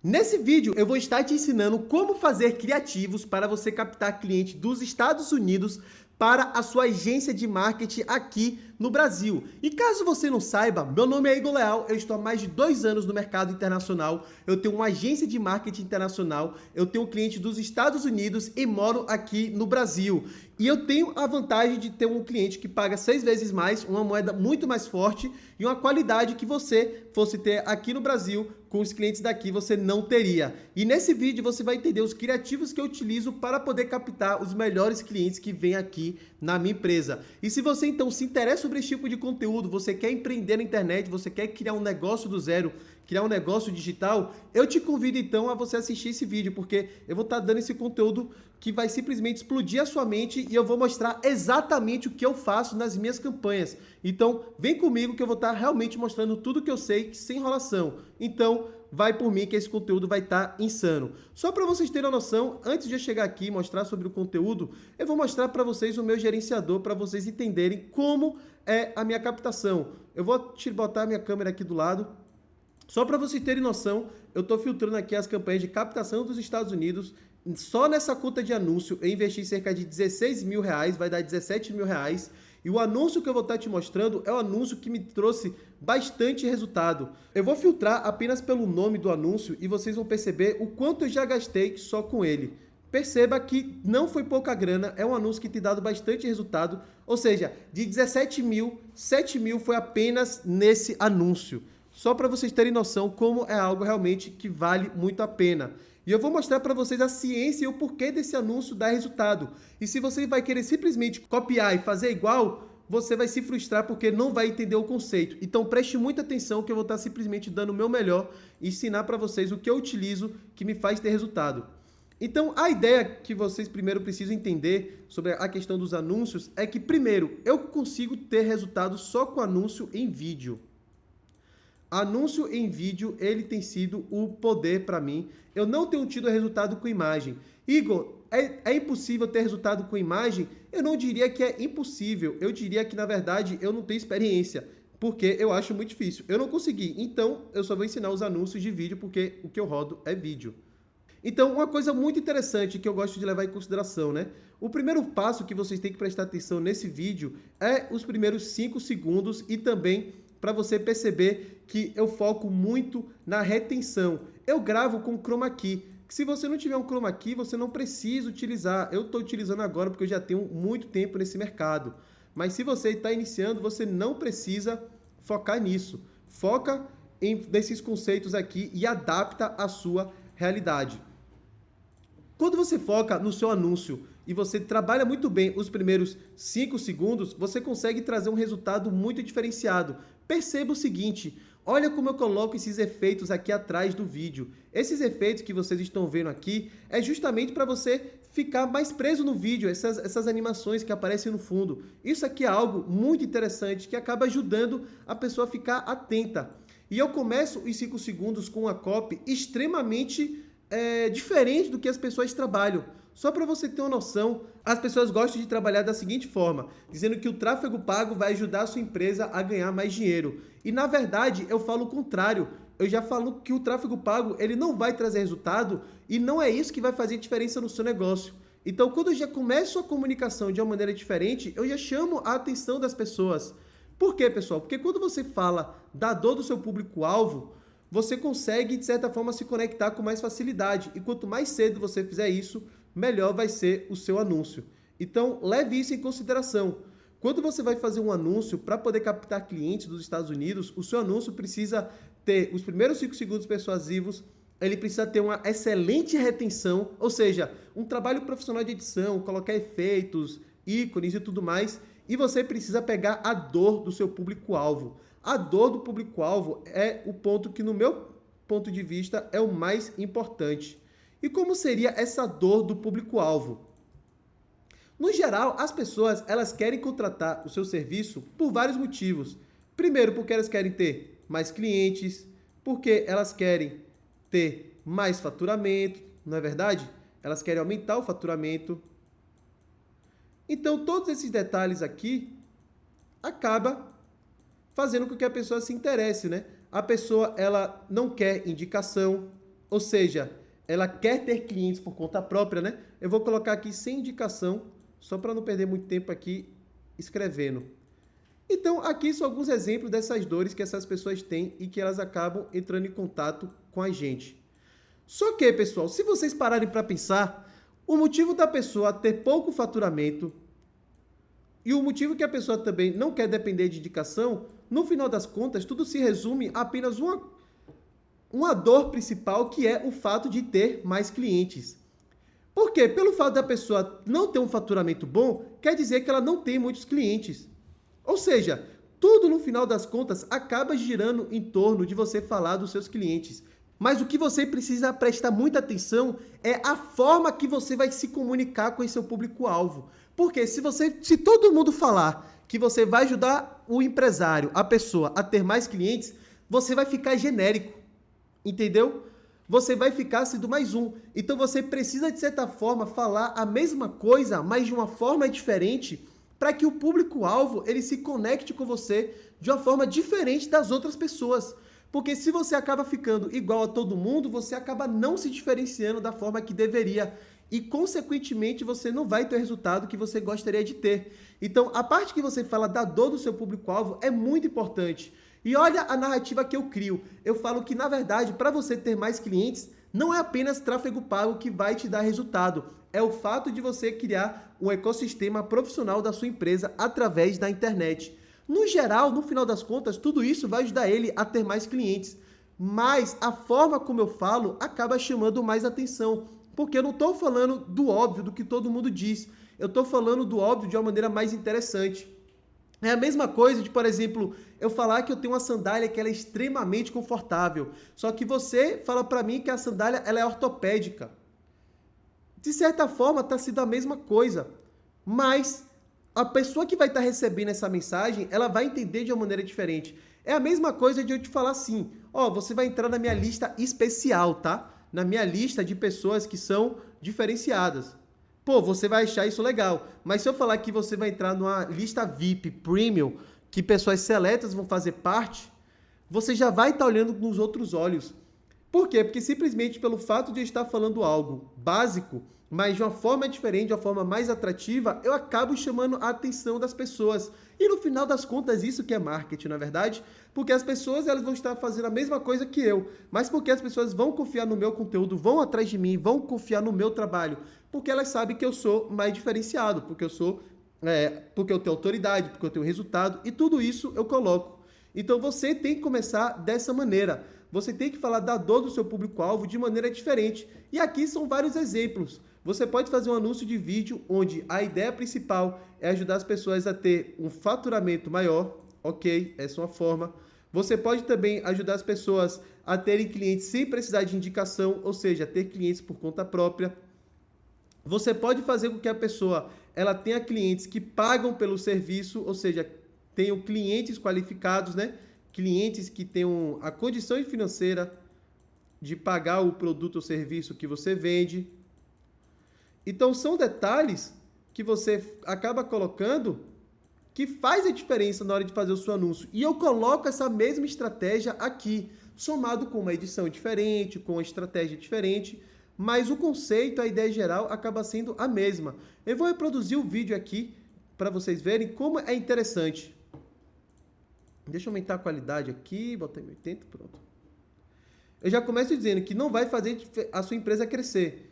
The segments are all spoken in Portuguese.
Nesse vídeo eu vou estar te ensinando como fazer criativos para você captar cliente dos Estados Unidos para a sua agência de marketing aqui no Brasil. E caso você não saiba, meu nome é Igor Leal, eu estou há mais de 2 anos no mercado internacional, eu tenho uma agência de marketing internacional, eu tenho cliente dos Estados Unidos e moro aqui no Brasil. E eu tenho a vantagem de ter um cliente que paga 6 vezes mais, uma moeda muito mais forte e uma qualidade que você fosse ter aqui no Brasil com os clientes daqui você não teria. E nesse vídeo você vai entender os criativos que eu utilizo para poder captar os melhores clientes que vêm aqui na minha empresa. E se você então se interessa sobre esse tipo de conteúdo, você quer empreender na internet, você quer criar um negócio do zero, criar um negócio digital, eu te convido então a você assistir esse vídeo, porque eu vou estar dando esse conteúdo que vai simplesmente explodir a sua mente e eu vou mostrar exatamente o que eu faço nas minhas campanhas. Então, vem comigo que eu vou estar realmente mostrando tudo que eu sei, sem enrolação. Então, vai por mim que esse conteúdo vai estar insano. Só para vocês terem uma noção, antes de eu chegar aqui e mostrar sobre o conteúdo, eu vou mostrar para vocês o meu gerenciador, para vocês entenderem como é a minha captação. Eu vou te botar a minha câmera aqui do lado. Só para vocês terem noção, eu estou filtrando aqui as campanhas de captação dos Estados Unidos. Só nessa conta de anúncio eu investi cerca de 16 mil reais, vai dar 17 mil reais. E o anúncio que eu vou estar te mostrando é o anúncio que me trouxe bastante resultado. Eu vou filtrar apenas pelo nome do anúncio e vocês vão perceber o quanto eu já gastei só com ele. Perceba que não foi pouca grana, é um anúncio que tem dado bastante resultado. Ou seja, de 17 mil, 7 mil foi apenas nesse anúncio. Só para vocês terem noção como é algo realmente que vale muito a pena. E eu vou mostrar para vocês a ciência e o porquê desse anúncio dar resultado. E se você vai querer simplesmente copiar e fazer igual, você vai se frustrar porque não vai entender o conceito. Então preste muita atenção que eu vou estar simplesmente dando o meu melhor e ensinar para vocês o que eu utilizo que me faz ter resultado. Então a ideia que vocês primeiro precisam entender sobre a questão dos anúncios é que primeiro, eu consigo ter resultado só com anúncio em vídeo. Anúncio em vídeo, ele tem sido o poder para mim. Eu não tenho tido resultado com imagem. Igor, é impossível ter resultado com imagem? Eu não diria que é impossível. Eu diria que, na verdade, eu não tenho experiência. Porque eu acho muito difícil. Eu não consegui. Então, eu só vou ensinar os anúncios de vídeo, porque o que eu rodo é vídeo. Então, uma coisa muito interessante que eu gosto de levar em consideração, né? O primeiro passo que vocês têm que prestar atenção nesse vídeo é os primeiros 5 segundos e também para você perceber que eu foco muito na retenção. Eu gravo com Chroma Key. Se você não tiver um Chroma Key, você não precisa utilizar. Eu estou utilizando agora porque eu já tenho muito tempo nesse mercado. Mas se você está iniciando, você não precisa focar nisso. Foca nesses conceitos aqui e adapta a sua realidade. Quando você foca no seu anúncio e você trabalha muito bem os primeiros 5 segundos, você consegue trazer um resultado muito diferenciado. Perceba o seguinte, olha como eu coloco esses efeitos aqui atrás do vídeo. Esses efeitos que vocês estão vendo aqui é justamente para você ficar mais preso no vídeo, essas animações que aparecem no fundo. Isso aqui é algo muito interessante que acaba ajudando a pessoa a ficar atenta. E eu começo os 5 segundos com uma copy extremamente diferente do que as pessoas trabalham. Só para você ter uma noção, as pessoas gostam de trabalhar da seguinte forma, dizendo que o tráfego pago vai ajudar a sua empresa a ganhar mais dinheiro. E na verdade, eu falo o contrário. Eu já falo que o tráfego pago ele não vai trazer resultado e não é isso que vai fazer diferença no seu negócio. Então, quando eu já começo a comunicação de uma maneira diferente, eu já chamo a atenção das pessoas. Por quê, pessoal? Porque quando você fala da dor do seu público-alvo, você consegue, de certa forma, se conectar com mais facilidade. E quanto mais cedo você fizer isso, melhor vai ser o seu anúncio. Então, leve isso em consideração. Quando você vai fazer um anúncio para poder captar clientes dos Estados Unidos, o seu anúncio precisa ter os primeiros 5 segundos persuasivos, ele precisa ter uma excelente retenção, ou seja, um trabalho profissional de edição, colocar efeitos, ícones e tudo mais, e você precisa pegar a dor do seu público-alvo. A dor do público-alvo é o ponto que, no meu ponto de vista, é o mais importante. E como seria essa dor do público-alvo? No geral, as pessoas elas querem contratar o seu serviço por vários motivos. Primeiro, porque elas querem ter mais clientes, porque elas querem ter mais faturamento, não é verdade? Elas querem aumentar o faturamento. Então, todos esses detalhes aqui acabam fazendo com que a pessoa se interesse, né? A pessoa, ela não quer indicação, ou seja, ela quer ter clientes por conta própria, né? Eu vou colocar aqui sem indicação, só para não perder muito tempo aqui escrevendo. Então, aqui são alguns exemplos dessas dores que essas pessoas têm e que elas acabam entrando em contato com a gente. Só que, pessoal, se vocês pararem para pensar, o motivo da pessoa ter pouco faturamento e o motivo que a pessoa também não quer depender de indicação, no final das contas, tudo se resume a apenas uma dor principal, que é o fato de ter mais clientes. Por quê? Pelo fato da pessoa não ter um faturamento bom, quer dizer que ela não tem muitos clientes. Ou seja, tudo no final das contas acaba girando em torno de você falar dos seus clientes. Mas o que você precisa prestar muita atenção é a forma que você vai se comunicar com esse seu público-alvo. Porque se todo mundo falar que você vai ajudar o empresário, a pessoa, a ter mais clientes, você vai ficar genérico. Entendeu? Você vai ficar sendo mais um. Então você precisa, de certa forma, falar a mesma coisa, mas de uma forma diferente, para que o público-alvo ele se conecte com você de uma forma diferente das outras pessoas. Porque se você acaba ficando igual a todo mundo, você acaba não se diferenciando da forma que deveria. E, consequentemente, você não vai ter o resultado que você gostaria de ter. Então, a parte que você fala da dor do seu público-alvo é muito importante. E olha a narrativa que eu crio. Eu falo que, na verdade, para você ter mais clientes, não é apenas tráfego pago que vai te dar resultado. É o fato de você criar um ecossistema profissional da sua empresa através da internet. No geral, no final das contas, tudo isso vai ajudar ele a ter mais clientes. Mas a forma como eu falo acaba chamando mais atenção. Porque eu não estou falando do óbvio, do que todo mundo diz. Eu estou falando do óbvio de uma maneira mais interessante. É a mesma coisa de, por exemplo, eu falar que eu tenho uma sandália que ela é extremamente confortável. Só que você fala para mim que a sandália ela é ortopédica. De certa forma, está sendo a mesma coisa. Mas a pessoa que vai estar recebendo essa mensagem, ela vai entender de uma maneira diferente. É a mesma coisa de eu te falar assim, ó, você vai entrar na minha lista especial, tá? Na minha lista de pessoas que são diferenciadas. Pô, você vai achar isso legal. Mas se eu falar que você vai entrar numa lista VIP Premium, que pessoas seletas vão fazer parte, você já vai estar olhando com os outros olhos. Por quê? Porque simplesmente pelo fato de eu estar falando algo básico, mas de uma forma diferente, de uma forma mais atrativa, eu acabo chamando a atenção das pessoas. E no final das contas, isso que é marketing, na verdade, porque as pessoas elas vão estar fazendo a mesma coisa que eu, mas porque as pessoas vão confiar no meu conteúdo, vão atrás de mim, vão confiar no meu trabalho, porque elas sabem que eu sou mais diferenciado, porque eu tenho autoridade, porque eu tenho resultado, e tudo isso eu coloco. Então você tem que começar dessa maneira. Você tem que falar da dor do seu público-alvo de maneira diferente. E aqui são vários exemplos. Você pode fazer um anúncio de vídeo onde a ideia principal é ajudar as pessoas a ter um faturamento maior. Ok, essa é uma forma. Você pode também ajudar as pessoas a terem clientes sem precisar de indicação, ou seja, ter clientes por conta própria. Você pode fazer com que a pessoa ela tenha clientes que pagam pelo serviço, ou seja, tenham clientes qualificados, né? Clientes que tenham a condição financeira de pagar o produto ou serviço que você vende. Então, são detalhes que você acaba colocando que faz a diferença na hora de fazer o seu anúncio. E eu coloco essa mesma estratégia aqui, somado com uma edição diferente, com uma estratégia diferente, mas o conceito, a ideia geral, acaba sendo a mesma. Eu vou reproduzir o vídeo aqui para vocês verem como é interessante. Deixa eu aumentar a qualidade aqui, botar em 80, pronto. Eu já começo dizendo que não vai fazer a sua empresa crescer.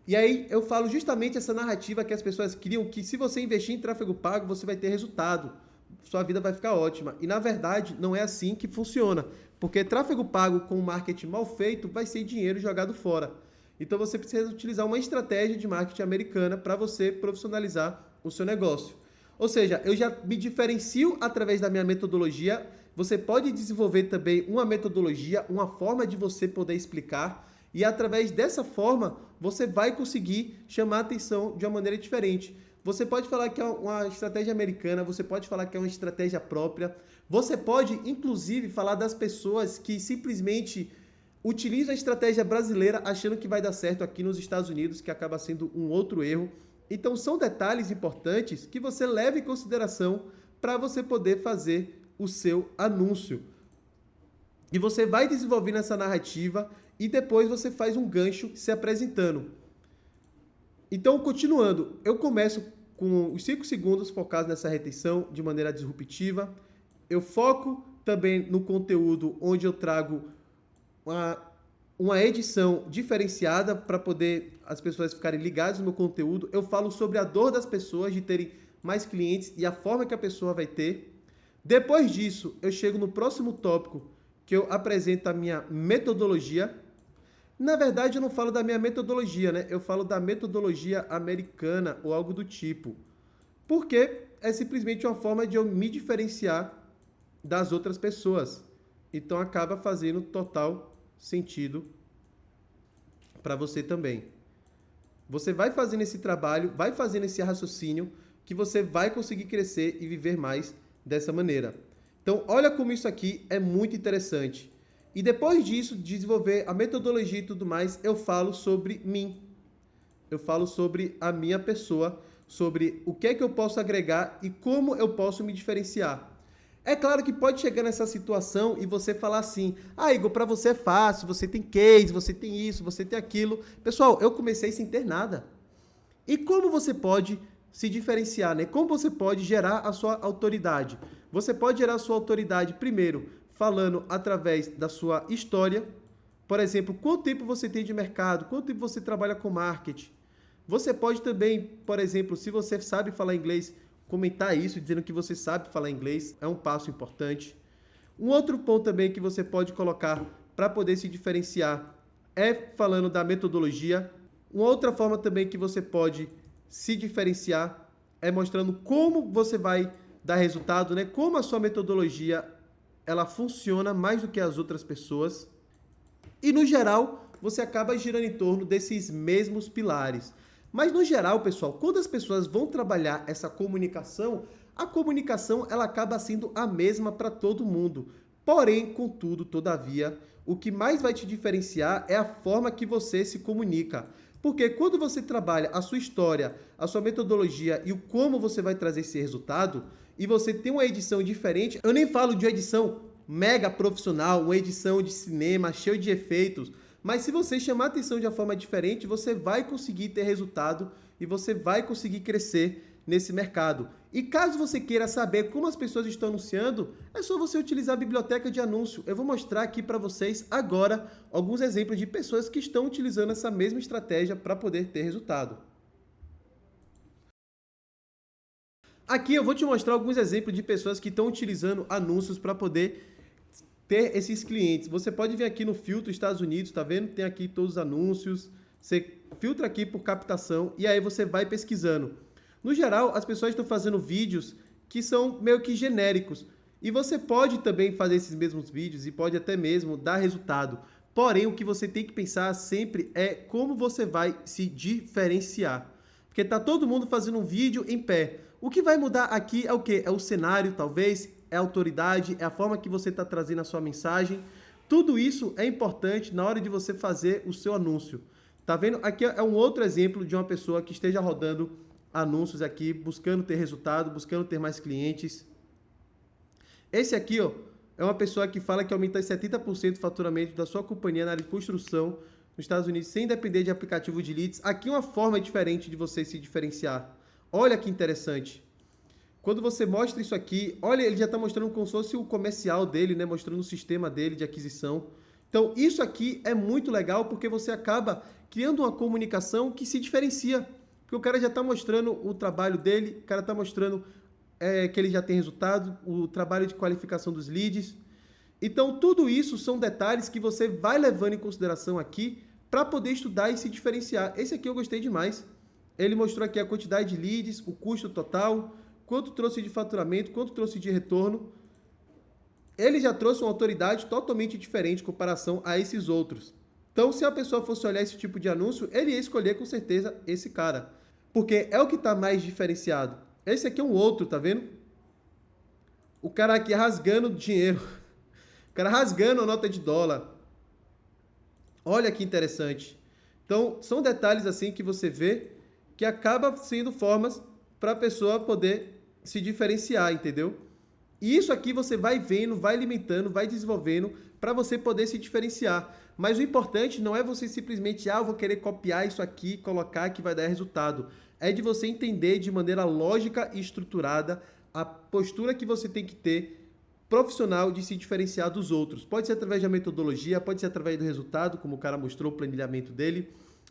E aí eu falo justamente essa narrativa que as pessoas criam, que se você investir em tráfego pago, você vai ter resultado. Sua vida vai ficar ótima. E na verdade, não é assim que funciona. Porque tráfego pago com marketing mal feito vai ser dinheiro jogado fora. Então você precisa utilizar uma estratégia de marketing americana para você profissionalizar o seu negócio. Ou seja, eu já me diferencio através da minha metodologia. Você pode desenvolver também uma metodologia, uma forma de você poder explicar. E através dessa forma, você vai conseguir chamar a atenção de uma maneira diferente. Você pode falar que é uma estratégia americana, você pode falar que é uma estratégia própria. Você pode, inclusive, falar das pessoas que simplesmente utilizam a estratégia brasileira achando que vai dar certo aqui nos Estados Unidos, que acaba sendo um outro erro. Então, são detalhes importantes que você leva em consideração para você poder fazer o seu anúncio. E você vai desenvolvendo essa narrativa e depois você faz um gancho se apresentando. Então, continuando, eu começo com os 5 segundos focados nessa retenção de maneira disruptiva. Eu foco também no conteúdo onde eu trago uma edição diferenciada para poder as pessoas ficarem ligadas no meu conteúdo. Eu falo sobre a dor das pessoas de terem mais clientes e a forma que a pessoa vai ter. Depois disso, eu chego no próximo tópico, que eu apresento a minha metodologia. Na verdade, eu não falo da minha metodologia, né? Eu falo da metodologia americana ou algo do tipo. Porque é simplesmente uma forma de eu me diferenciar das outras pessoas. Então acaba fazendo total sentido para você também. Você vai fazendo esse trabalho, vai fazendo esse raciocínio, que você vai conseguir crescer e viver mais dessa maneira. Então, olha como isso aqui é muito interessante. E depois disso, desenvolver a metodologia e tudo mais, eu falo sobre mim. Eu falo sobre a minha pessoa, sobre o que é que eu posso agregar e como eu posso me diferenciar. É claro que pode chegar nessa situação e você falar assim: ah, Igor, para você é fácil, você tem case, você tem isso, você tem aquilo. Pessoal, eu comecei sem ter nada. E como você pode se diferenciar, né? Como você pode gerar a sua autoridade? Você pode gerar a sua autoridade primeiro falando através da sua história. Por exemplo, quanto tempo você tem de mercado? Quanto tempo você trabalha com marketing? Você pode também, por exemplo, se você sabe falar inglês, comentar isso, dizendo que você sabe falar inglês, é um passo importante. Um outro ponto também que você pode colocar para poder se diferenciar é falando da metodologia. Uma outra forma também que você pode se diferenciar é mostrando como você vai dar resultado, né? Como a sua metodologia ela funciona mais do que as outras pessoas. E no geral, você acaba girando em torno desses mesmos pilares. Mas no geral, pessoal, quando as pessoas vão trabalhar essa comunicação, a comunicação ela acaba sendo a mesma para todo mundo. Porém, contudo, todavia, o que mais vai te diferenciar é a forma que você se comunica. Porque quando você trabalha a sua história, a sua metodologia e o como você vai trazer esse resultado, e você tem uma edição diferente, eu nem falo de uma edição mega profissional, uma edição de cinema cheio de efeitos, mas se você chamar atenção de uma forma diferente, você vai conseguir ter resultado e você vai conseguir crescer nesse mercado. E caso você queira saber como as pessoas estão anunciando, é só você utilizar a biblioteca de anúncio. Eu vou mostrar aqui para vocês agora alguns exemplos de pessoas que estão utilizando essa mesma estratégia para poder ter resultado. Aqui eu vou te mostrar alguns exemplos de pessoas que estão utilizando anúncios para poder ter esses clientes. Você pode vir aqui no filtro Estados Unidos, tá vendo? Tem aqui todos os anúncios. Você filtra aqui por captação e aí você vai pesquisando. No geral, as pessoas estão fazendo vídeos que são meio que genéricos. E você pode também fazer esses mesmos vídeos e pode até mesmo dar resultado. Porém, o que você tem que pensar sempre é como você vai se diferenciar. Porque tá todo mundo fazendo um vídeo em pé. O que vai mudar aqui é o quê? É o cenário, talvez, é a autoridade, é a forma que você está trazendo a sua mensagem. Tudo isso é importante na hora de você fazer o seu anúncio. Tá vendo? Aqui é um outro exemplo de uma pessoa que esteja rodando anúncios aqui, buscando ter resultado, buscando ter mais clientes. Esse aqui, ó, é uma pessoa que fala que aumenta 70% o faturamento da sua companhia na área de construção nos Estados Unidos, sem depender de aplicativo de leads. Aqui uma forma diferente de você se diferenciar. Olha que interessante. Quando você mostra isso aqui, olha, ele já está mostrando como se fosse o comercial dele, né? Mostrando o sistema dele de aquisição. Então, isso aqui é muito legal porque você acaba criando uma comunicação que se diferencia. Porque o cara já está mostrando o trabalho dele, o cara está mostrando que ele já tem resultado, o trabalho de qualificação dos leads. Então, tudo isso são detalhes que você vai levando em consideração aqui para poder estudar e se diferenciar. Esse aqui eu gostei demais. Ele mostrou aqui a quantidade de leads, o custo total, quanto trouxe de faturamento, quanto trouxe de retorno. Ele já trouxe uma autoridade totalmente diferente em comparação a esses outros. Então, se a pessoa fosse olhar esse tipo de anúncio, ele ia escolher com certeza esse cara. Porque é o que está mais diferenciado. Esse aqui é um outro, tá vendo? O cara aqui rasgando dinheiro. O cara rasgando a nota de dólar. Olha que interessante. Então, são detalhes assim que você vê que acaba sendo formas para a pessoa poder se diferenciar, entendeu? E isso aqui você vai vendo, vai alimentando, vai desenvolvendo para você poder se diferenciar. Mas o importante não é você simplesmente, eu vou querer copiar isso aqui, colocar que vai dar resultado. É de você entender de maneira lógica e estruturada a postura que você tem que ter profissional de se diferenciar dos outros. Pode ser através da metodologia, pode ser através do resultado, como o cara mostrou o planilhamento dele,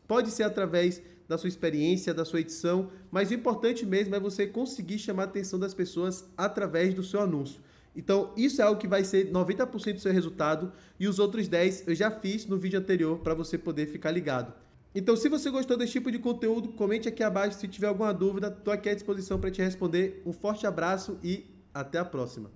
pode ser através da sua experiência, da sua edição, mas o importante mesmo é você conseguir chamar a atenção das pessoas através do seu anúncio. Então, isso é algo que vai ser 90% do seu resultado e os outros 10% eu já fiz no vídeo anterior para você poder ficar ligado. Então, se você gostou desse tipo de conteúdo, comente aqui abaixo. Se tiver alguma dúvida, estou aqui à disposição para te responder. Um forte abraço e até a próxima.